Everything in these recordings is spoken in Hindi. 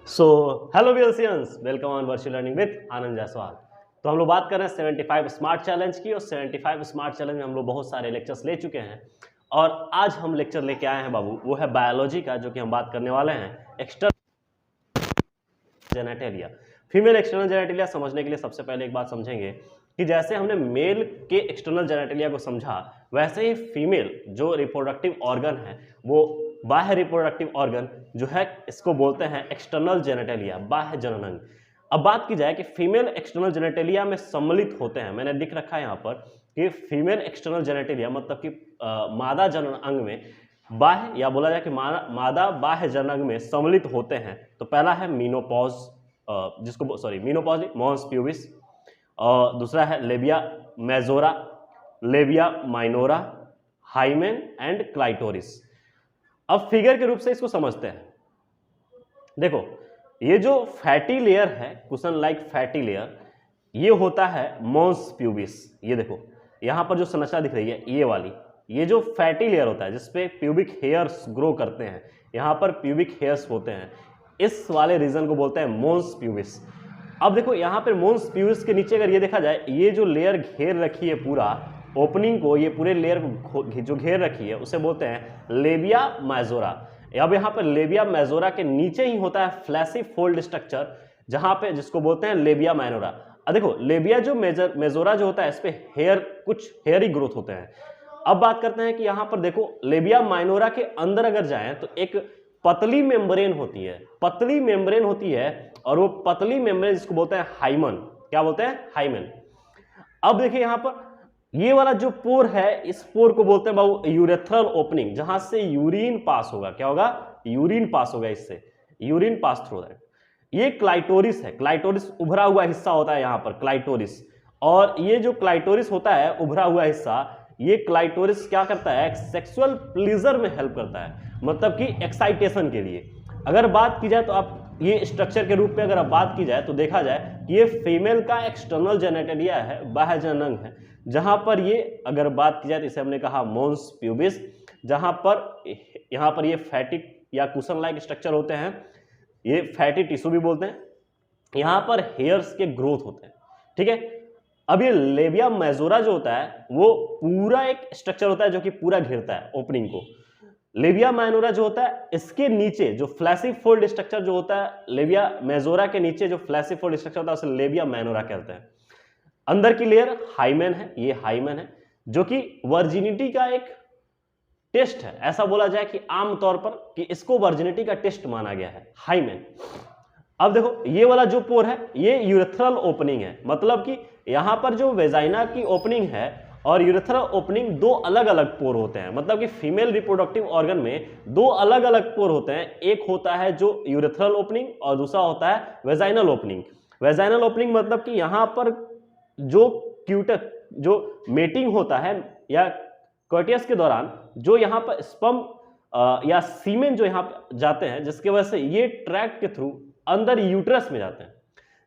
सो हेलो वियर्सियंस, welcome on virtual learning with Anand Jaiswal. तो हम लोग बात कर रहे हैं 75 स्मार्ट चैलेंज की, और 75 स्मार्ट चैलेंज में हम लोग बहुत सारे लेक्चर्स ले चुके हैं। और आज हम लेक्चर लेके आए हैं बाबू, वो है बायोलॉजी का, जो कि हम बात करने वाले हैं external genitalia. Female external genitalia समझने के लिए सबसे पहले एक बात समझेंगे कि जैसे हमने मेल के एक्सटर्नल जेनेटेलिया को समझा, वैसे ही फीमेल जो रिप्रोडक्टिव ऑर्गन है, वो बाह्य रिप्रोडक्टिव ऑर्गन जो है, इसको बोलते हैं एक्सटर्नल जेनेटेलिया, बाह्य जननांग। अब बात की जाए कि फीमेल एक्सटर्नल जेनेटेलिया में सम्मिलित होते हैं, मैंने लिख रखा है यहाँ पर कि फीमेल एक्सटर्नल जेनेटेलिया मतलब कि मादा जननांग में बाह्य, या बोला जाए कि मादा बाह्य जननांग में सम्मिलित होते हैं। तो पहला है मीनोपॉज, मीनोपॉज मॉन्स प्यूबिस, और दूसरा है labia majora, labia minora, hymen and clitoris. अब फिगर के रूप से इसको समझते हैं। देखो, ये जो फैटी लेयर है, कुशन लाइक फैटी लेयर, ये होता है मॉन्स प्यूबिस। ये देखो यहां पर जो संरचना दिख रही है, ये वाली, ये जो फैटी लेयर होता है जिसपे प्यूबिक हेयर्स ग्रो करते हैं, यहां पर प्यूबिक हेयर्स होते हैं, इस वाले रीजन को बोलते हैं मॉन्स प्यूबिस। अब देखो यहां पर मॉन्स प्यूबिस के नीचे अगर ये देखा जाए, ये जो लेयर घेर रखी है पूरा ओपनिंग को, ये पूरे लेयर को जो घेर रखी है, उसे बोलते हैं लेबिया मेजोरा। अब यहाँ पर लेबिया मेजोरा के नीचे ही होता है फ्लैसी फोल्ड स्ट्रक्चर, जहां पे जिसको बोलते हैं लेबिया माइनोरा। अब देखो लेबिया जो मेजोरा जो होता है, इस पे हेयर, कुछ हेयरी ग्रोथ होते हैं। अब बात करते हैं कि यहाँ पर देखो लेबिया माइनोरा के अंदर अगर जाएं तो एक पतली मेम्ब्रेन होती है, पतली मेम्ब्रेन होती है, और वो पतली मेम्ब्रेन जिसको बोलते हैं हाइमन। क्या बोलते हैं? हाइमन। अब देखिए यहाँ पर ये वाला जो पोर है, इस पोर को बोलते हैं बाबू यूरेथ्रल ओपनिंग, जहां से यूरिन पास होगा। क्या होगा? यूरिन पास होगा, इससे यूरिन पास थ्रू दैट। ये क्लाइटोरिस है, क्लाइटोरिस उभरा हुआ हिस्सा होता है यहाँ पर, क्लाइटोरिस। और ये जो क्लाइटोरिस होता है उभरा हुआ हिस्सा, ये क्लाइटोरिस क्या करता है? सेक्सुअल प्लीजर में हेल्प करता है, मतलब कि एक्साइटेशन के लिए। अगर बात की जाए तो आप ये स्ट्रक्चर के रूप में अगर बात की जाए तो देखा जाए कि ये फीमेल का एक्सटर्नल जेनेटेलिया है, बाह्य जननांग है, जहां पर ये अगर बात की जाए तो इसे हमने कहा मॉन्स प्यूबिस, जहां पर यहां पर ये फैटी या कुशन लाइक स्ट्रक्चर होते हैं, ये फैटी टिश्यू भी बोलते हैं, यहां पर हेयर्स के ग्रोथ होते हैं। ठीक है। अब ये लेबिया मेजोरा जो होता है, वो पूरा एक स्ट्रक्चर होता है जो कि पूरा घेरता है ओपनिंग को। लेबिया माइनोरा जो होता है, इसके नीचे जो फ्लैसी फोल्ड स्ट्रक्चर जो होता है, लेबिया मेजोरा के नीचे जो फ्लैसी फोल्ड स्ट्रक्चर होता है, उसे लेबिया माइनोरा कहते हैं। अंदर की लेयर हाइमेन है, ये हाइमेन है, जो कि वर्जिनिटी का एक टेस्ट है। ऐसा बोला जाए कि आमतौर पर कि इसको वर्जिनिटी का टेस्ट माना गया है, हाइमेन। अब देखो ये वाला जो पोर है, ये यूरेथ्रल ओपनिंग है, मतलब कि यहां पर जो वेजाइना की ओपनिंग है और यूरेथ्रल ओपनिंग, दो अलग अलग पोर होते हैं। मतलब कि फीमेल रिप्रोडक्टिव ऑर्गन में दो अलग अलग पोर होते हैं, एक होता है जो यूरेथ्रल ओपनिंग और दूसरा होता है वेजाइनल ओपनिंग। वेजाइनल ओपनिंग मतलब कि यहां पर जो क्यूटक जो मेटिंग होता है या कोइटियस के दौरान जो यहाँ पर स्पर्म या सीमेन जो यहाँ पर जाते हैं, जिसकी वजह से ये ट्रैक्ट के थ्रू अंदर यूट्रस में जाते हैं।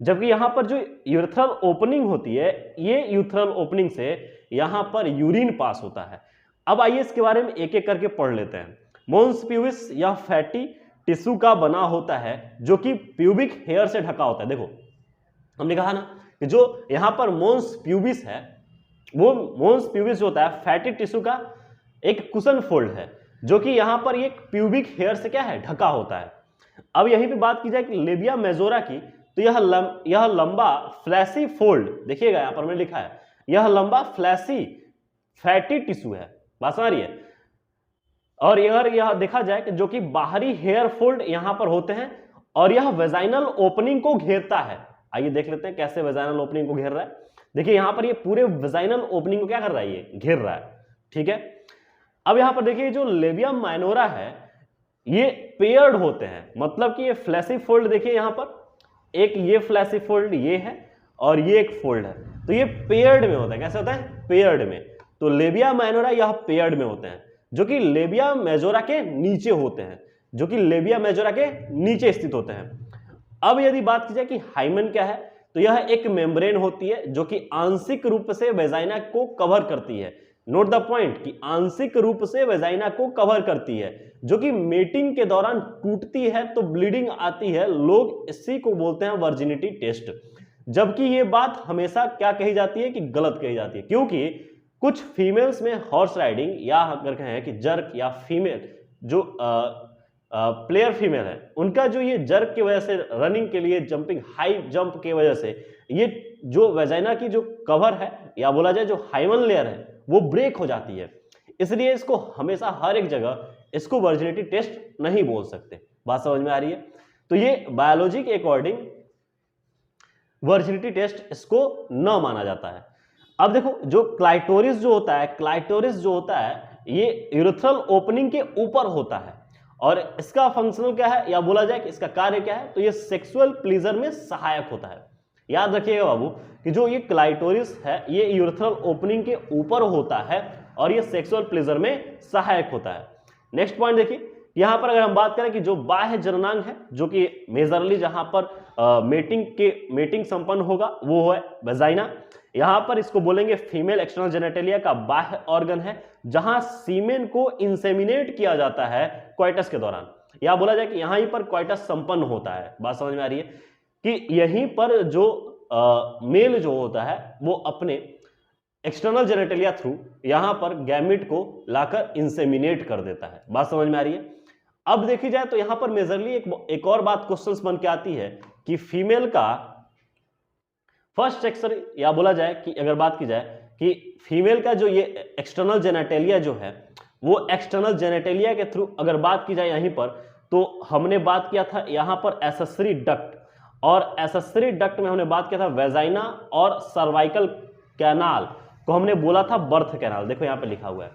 जबकि यहाँ पर जो यूरेथ्रल ओपनिंग होती है, ये यूरेथ्रल ओपनिंग से यहाँ पर यूरिन पास होता है। अब आइए इसके बारे में एक एक करके पढ़ लेते हैं। मॉन्स प्यूबिस या फैटी टिश्यू का बना होता है, जो कि प्यूबिक हेयर से ढका होता है। देखो हमने कहा ना कि जो यहां पर मॉन्स प्यूबिस है, वो मॉन्स प्यूबिस जो होता है फैटी टिश्यू का एक कुशन फोल्ड है, जो कि यहां पर एक प्यूबिक हेयर से क्या है? ढका होता है। अब यहीं पे बात की जाए कि लेबिया मेजोरा की, तो यह लंबा फ्लैसी फोल्ड, देखिएगा यहां पर मैंने लिखा है, यह लंबा फ्लैसी फैटी टिश्यू है। बात समझ रही है? और यह देखा जाए कि जो कि बाहरी हेयर फोल्ड यहां पर होते हैं, और यह वेजाइनल ओपनिंग को घेरता है। आइए देख लेते हैं कैसे वेजाइनल ओपनिंग को घेर रहा है। देखिए यहां पर ये पूरे वेजाइनल ओपनिंग को क्या कर रहा है? ये घेर रहा है। ठीक है। अब यहां पर देखिए जो लेबिया माइनोरा है, ये पेयर्ड होते हैं, मतलब कि ये फ्लैसी फोल्ड, देखिए यहां पर एक ये फ्लैसी फोल्ड ये है और ये एक फोल्ड है, तो ये पेयर्ड में होता है। कैसे होता है? पेयर्ड में। तो लेबिया माइनोरा यह पेयर्ड में होते हैं, जो कि लेबिया मेजोरा के नीचे होते हैं, जो कि लेबिया मेजोरा के नीचे स्थित होते हैं। अब यदि बात की जाए कि हाइमेन क्या है, तो यह एक मेम्ब्रेन होती है जो कि आंशिक रूप से वेजाइना को कवर करती है, नोट द पॉइंट कि आंशिक रूप से वेजाइना को कवर करती है, जो कि मेटिंग के दौरान टूटती है तो ब्लीडिंग आती है, लोग इसी को बोलते हैं वर्जिनिटी टेस्ट। जबकि ये बात हमेशा क्या कही जाती है कि गलत कही जाती है, क्योंकि कुछ फीमेल्स में हॉर्स राइडिंग या अगर कहें कि जर्क या फीमेल जो प्लेयर फीमेल है उनका जो ये जर्क की वजह से रनिंग के लिए जंपिंग हाई जंप की वजह से ये जो वेजाइना की जो कवर है या बोला जाए जो हाइमन लेयर है वो ब्रेक हो जाती है। इसलिए इसको हमेशा हर एक जगह इसको वर्जिनिटी टेस्ट नहीं बोल सकते। बात समझ में आ रही है? तो ये बायोलॉजी के अकॉर्डिंग वर्जिनिटी टेस्ट इसको न माना जाता है। अब देखो जो क्लाइटोरिस जो होता है, क्लाइटोरिस जो होता है ये यूरेथ्रल ओपनिंग के ऊपर होता है और इसका फंक्शनल क्या है या बोला जाए कि इसका कार्य क्या है, तो ये सेक्सुअल प्लीजर में सहायक होता है। याद रखिएगा बाबू कि जो ये क्लाइटोरिस है ये यूरेथ्रल ओपनिंग के ऊपर होता है और ये सेक्सुअल प्लेजर में सहायक होता है। नेक्स्ट पॉइंट देखिए, यहां पर अगर हम बात करें कि जो बाह्य जननांग है जो कि मेजरली जहां पर मेटिंग संपन्न होगा वो है वेजाइना। यहां पर इसको बोलेंगे फीमेल एक्सटर्नल जेनेटेलिया का बाह्य ऑर्गन है जहां सीमेन को इंसेमिनेट किया जाता है क्वाइटस के दौरान, या बोला जाए कि यहां पर क्वाइटस संपन्न होता है। बात समझ में आ रही है कि यहीं पर जो मेल जो होता है वो अपने एक्सटर्नल जेनेटेलिया थ्रू यहां पर गैमिट को लाकर इंसेमिनेट कर देता है। बात समझ में आ रही है? अब देखी जाए तो यहां पर मेजरली एक और बात क्वेश्चंस बन के आती है कि फीमेल का फर्स्ट सेक्सर या बोला जाए कि अगर बात की जाए कि फीमेल का जो ये एक्सटर्नल जेनेटेलिया जो है वो एक्सटर्नल जेनेटेलिया के थ्रू अगर बात की जाए यहीं पर, तो हमने बात किया था यहां पर एसेसरी डक्ट, और एसेसरी डक्ट में हमने बात किया था वेजाइना और सर्वाइकल कैनाल को हमने बोला था बर्थ कैनाल। देखो यहां पे लिखा हुआ है।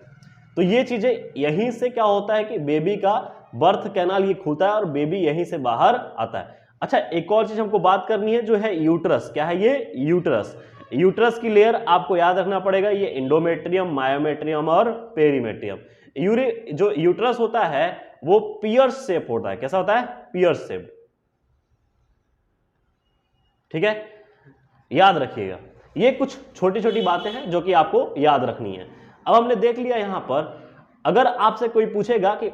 तो ये चीजें यहीं से क्या होता है कि बेबी का बर्थ कैनाल ये खुलता है और बेबी यहीं से बाहर आता है। अच्छा एक और चीज हमको बात करनी है जो है यूट्रस। क्या है ये? यूट्रस। यूट्रस की लेयर आपको याद रखना पड़ेगा, ये इंडोमेट्रियम, मायोमेट्रियम और पेरीमेट्रियम। जो यूट्रस होता है वो पियर्स शेप होता है। कैसा होता है? Pears shape. ठीक है, याद रखिएगा। ये कुछ छोटी छोटी बातें हैं जो कि आपको याद रखनी है। अब हमने देख लिया यहां पर, अगर आपसे कोई पूछेगा कि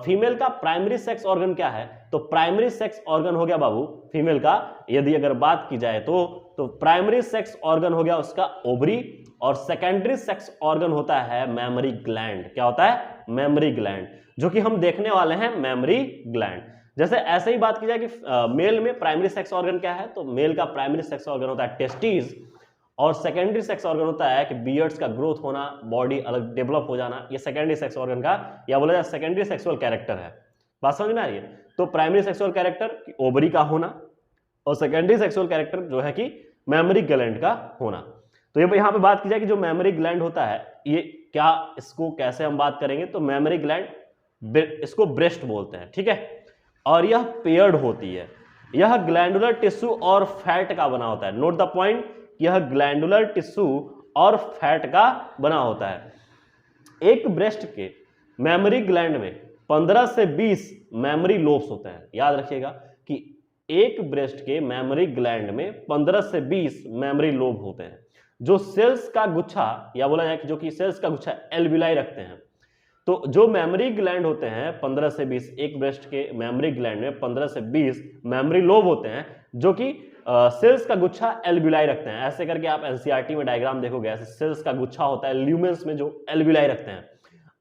फीमेल का प्राइमरी सेक्स ऑर्गन क्या है, तो प्राइमरी सेक्स ऑर्गन हो गया बाबू फीमेल का, यदि अगर बात की जाए तो प्राइमरी सेक्स ऑर्गन हो गया उसका ओवरी, और सेकेंडरी सेक्स ऑर्गन होता है मेमरी ग्लैंड। क्या होता है? मेमरी ग्लैंड, जो कि हम देखने वाले हैं मेमरी ग्लैंड। जैसे ऐसे ही बात की जाए कि मेल में प्राइमरी सेक्स ऑर्गन क्या है, तो मेल का प्राइमरी सेक्स ऑर्गन होता है टेस्टिस, और सेकेंडरी सेक्स ऑर्गन होता है कि बियर्ड्स का ग्रोथ होना, बॉडी अलग डेवलप हो जाना। ये सेकेंडरी सेक्स ऑर्गन का या बोला जाए सेकेंडरी सेक्सुअल कैरेक्टर है। बात समझ में आ रही है? तो प्राइमरी सेक्सुअल कैरेक्टर ओवरी का होना और सेकेंडरी सेक्सुअल कैरेक्टर जो है कि मेमरी ग्लैंड का होना। तो ये यहाँ पे बात की जाए कि जो मेमरी ग्लैंड होता है ये क्या, इसको कैसे हम बात करेंगे, तो मेमरी ग्लैंड इसको ब्रेस्ट बोलते हैं। ठीक है, और यह पेयर्ड होती है। यह ग्लैंडुलर टिश्यू और फैट का बना होता है। नोट द पॉइंट, यह ग्लैंडुलर टिश्यू और फैट का बना होता है। एक ब्रेस्ट के मेमरी ग्लैंड में 15 से 20 मेमरी लोब्स होते हैं। याद रखिएगा कि एक ब्रेस्ट के मेमरी ग्लैंड में 15 से 20 मेमरी लोब होते हैं, जो सेल्स का गुच्छा या बोला जाए कि जो कि सेल्स का गुच्छा एल्विलाई रखते हैं। तो जो मेमरी ग्लैंड होते हैं 15 से 20, एक ब्रेस्ट के मेमरी ग्लैंड में 15 से 20 मेमरी लोब होते हैं जो कि सेल्स का गुच्छा एल्विलाई रखते हैं। ऐसे करके आप एनसीईआरटी में डायग्राम देखोगे, ऐसे सेल्स का गुच्छा होता है ल्यूमेन्स में जो एल्विलाई रखते हैं।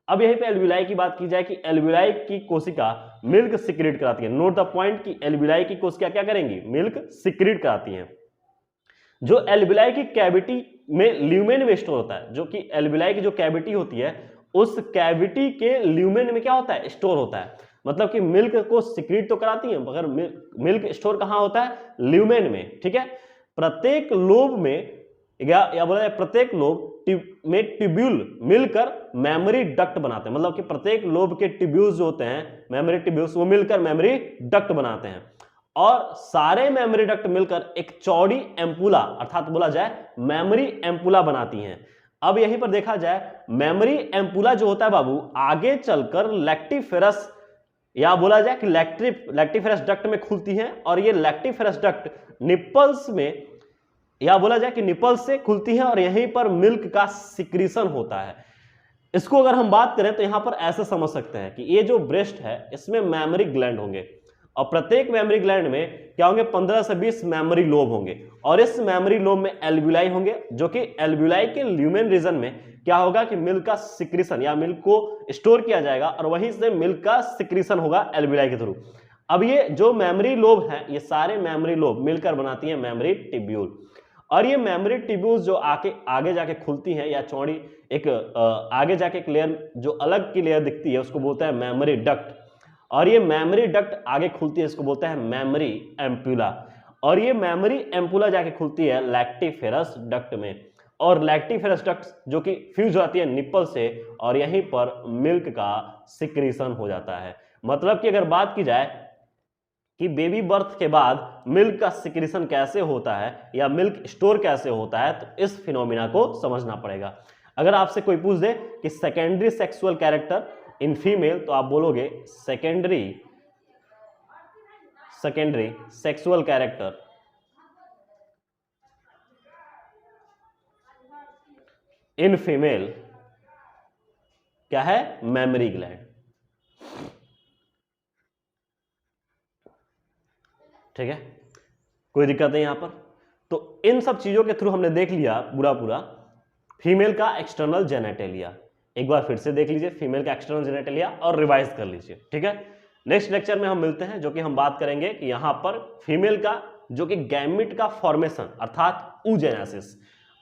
अब यहीं पे एल्विलाई की बात की जाए कि एल्विलाई की कोशिका मिल्क सिक्रीट कराती है। नोट द पॉइंट कि एल्विलाई की कोशिका क्या करेंगी? मिल्क सिक्रीट कराती हैं। जो एल्विलाई की कैविटी में ल्यूमेन में स्टोर होता है, जो कि एल्विलाई की जो कैविटी होती है उस कैविटी के ल्यूमेन में क्या होता है? स्टोर होता है। मतलब कि मिल्क को सिक्रीट तो कराती है मगर मिल्क स्टोर कहां होता है? ल्यूमेन में। ठीक है, प्रत्येक लोब में या बोला जाए प्रत्येक लोब में ट्यूब्यूल मिलकर मेमोरी डक्ट बनाते हैं। मतलब कि प्रत्येक लोब के ट्यूब्यूल्स जो होते हैं मेमोरी ट्यूब्यूल्स वो मिलकर मेमोरी डक्ट बनाते हैं, और सारे मेमोरी डक्ट मिलकर एक चौड़ी एम्पुला अर्थात बोला जाए मेमोरी एम्पुला बनाती हैं। अब यहीं पर देखा जाए मेमोरी एम्पुला जो होता है बाबू आगे चलकर लैक्टिफेरस या बोला जाए कि लैक्टिफेरस डक्ट में खुलती है, और ये लैक्टिफेरस डक्ट निप्पल्स में या बोला जाए कि निपल से खुलती है और यहीं पर मिल्क का सिक्रीशन होता है। इसको अगर हम बात करें तो यहां पर ऐसे समझ सकते हैं कि ये जो ब्रेस्ट है इसमें मेमोरी ग्लैंड होंगे और प्रत्येक मेमोरी ग्लैंड में क्या होंगे 15 से 20 मेमोरी लोब होंगे और इस मेमोरी लोब में एल्ब्यूलाई होंगे, जो कि एल्ब्यूलाई के ल्यूमेन रीजन में क्या होगा कि मिल्क का सिक्रीशन या मिल्क को स्टोर किया जाएगा और वहीं से मिल्क का सिक्रीशन होगा एल्ब्यूलाई के थ्रू। अब ये जो मेमोरी लोब है ये सारे मेमोरी लोब मिलकर बनाती है मेमोरी टिब्यूल और ये मेमोरी टिब्यूल्स जो आगे जाके खुलती हैं या चौड़ी एक आगे जाके एक लेयर जो अलग की लेयर दिखती है उसको बोलते हैं मेमोरी डक्ट और ये मेमोरी डक्ट आगे खुलती है इसको बोलते हैं मेमोरी एम्पुला और ये मेमोरी एम्पुला जाके खुलती है लैक्टिफेरस डक्ट में और लैक्टिफेरस डक्ट जो कि फ्यूज होती है निप्पल से और यहीं पर मिल्क का सिक्रीशन हो जाता है। मतलब कि अगर बात की जाए कि बेबी बर्थ के बाद मिल्क का सिक्रीशन कैसे होता है या मिल्क स्टोर कैसे होता है तो इस फिनोमिना को समझना पड़ेगा। अगर आपसे कोई पूछ दे कि secondary sexual character in female तो आप बोलोगे secondary sexual character in female क्या है, मेमोरी ग्लैंड। ठीक है, कोई दिक्कत नहीं यहां पर। तो इन सब चीजों के थ्रू हमने देख लिया पूरा फीमेल का एक्सटर्नल जेनेटेलिया। एक बार फिर से देख लीजिए फीमेल का एक्सटर्नल जेनेटेलिया और रिवाइज कर लीजिए। ठीक है, नेक्स्ट लेक्चर में हम मिलते हैं जो कि हम बात करेंगे कि यहां पर फीमेल का जो कि गैमिट का फॉर्मेशन अर्थात oogenesis,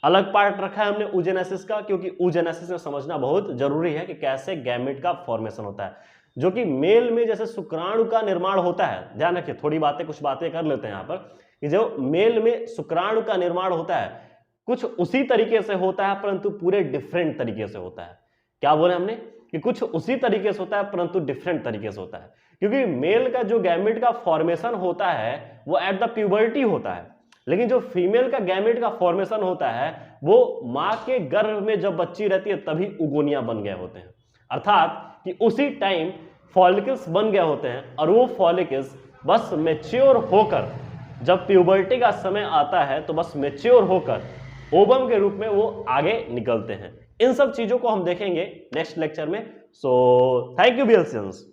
अलग पार्ट रखा है हमने oogenesis का क्योंकि oogenesis में समझना बहुत जरूरी है कि कैसे गैमिट का फॉर्मेशन होता है। जो कि मेल में जैसे शुक्राणु का निर्माण होता है, ध्यान रखिए थोड़ी बातें कुछ बातें कर लेते हैं यहां पर कि जो मेल में शुक्राणु का निर्माण होता है कुछ उसी तरीके से होता है परंतु पूरे डिफरेंट तरीके से होता है। क्या बोले हमने कि कुछ उसी तरीके से होता है परंतु डिफरेंट तरीके से होता है, क्योंकि मेल का जो गैमेट का फॉर्मेशन होता है वो एट द प्यूबर्टी होता है, लेकिन जो फीमेल का गैमेट का फॉर्मेशन होता है वो मां के गर्भ में जब बच्ची रहती है तभी उगोनिया बन गए होते हैं, अर्थात कि उसी टाइम फॉलिकल्स बन गए होते हैं और वो फॉलिकल्स बस मैच्योर होकर जब प्यूबर्टी का समय आता है तो बस मैच्योर होकर ओवम के रूप में वो आगे निकलते हैं। इन सब चीजों को हम देखेंगे नेक्स्ट लेक्चर में। So thank you बियल्सियंस।